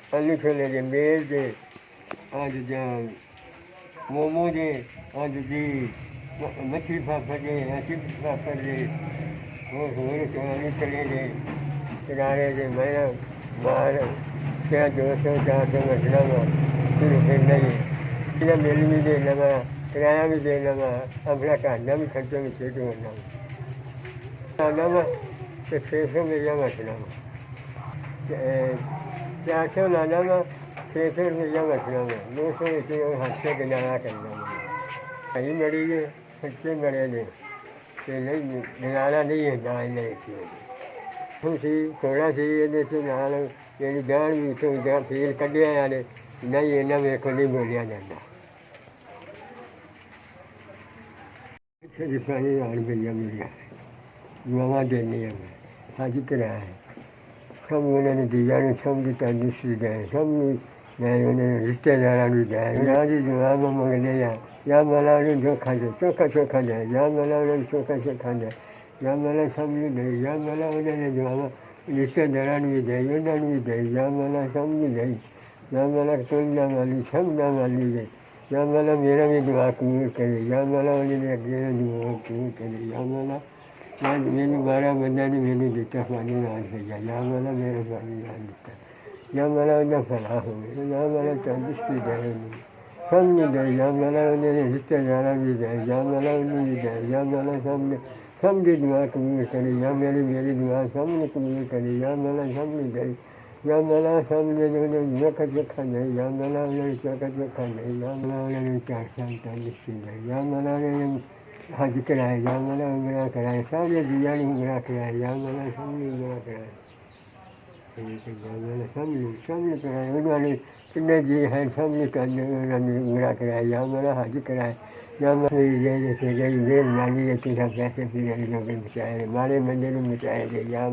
आलू छोले के मेल के आज मोमो के आज जी मछली पापड़ के चिप्स पापड़ के और चलाने चले गए किनारे के मैं बाहर क्या 200-400 मछला फिर नहीं फिर मेल भी दे लगा किराया भी दे लगा अपना खाना भी खर्चा भी चेक करना लाना तो 600 में या मछला 400 लाना 600 रुपया मछला में 200 रुपये और हाथ से किनारा करना कहीं मरी है सच्चे मरे ने नहीं किनारा नहीं है दाल नहीं थी थोड़ा सी ये देते नाल मेरी जान भी तो फिर कढ़िया यार नहीं है ना मेरे को नहीं बोलिया जाता पानी आन भैया मिल दुआवा देनी है हाजी कराया है सब उन्होंने दिया ने सब की तंदुरुस्ती दे सब मैं उन्हें रिश्तेदार भी दे यहाँ जी जवाब मंगने या मला चोखा दे चोखा दे या मला चोखा दे या मला सब दे या मला उन्होंने जवाब रिश्तेदार भी दे उन्होंने भी दे या मला सब दे या मला कोई ना वाली सब ना वाली दे या मला मेरा भी दुआ कबूल करे या मला उन्होंने अगे दुआ कबूल करे या मला मैंने 12 बंदा ने मैंने दिता पानी नाल भैया या मला मेरे पानी नाल दिता या मला उन्हें फला हो गया या मला तंदुरुस्ती दे सब नहीं दे या मला उन्हें रिश्तेदार भी दे या मला उन्हें भी दे या मला सब की दुआ कबूल करे या मेरी दुआ सब ने कबूल करे या मला सब ने दे या मला सब ने चोखा दे या मला उन्हें चोखा दे या मला उन्हें 4 साल तंदुरुस्ती दे या मला हज कराया या मला उमरा कराया सारे दिया ने उमरा कराया या मला सबने उमरा कराया या मला सबने कराया उन्होंने कितने जी हैं सबने उमरा कराया या मला हज कराया या मैं ये जैसे गई जेल नाली है तुझा पैसे फिर लोगों बचाए मारे मंदिर में बचाए गए या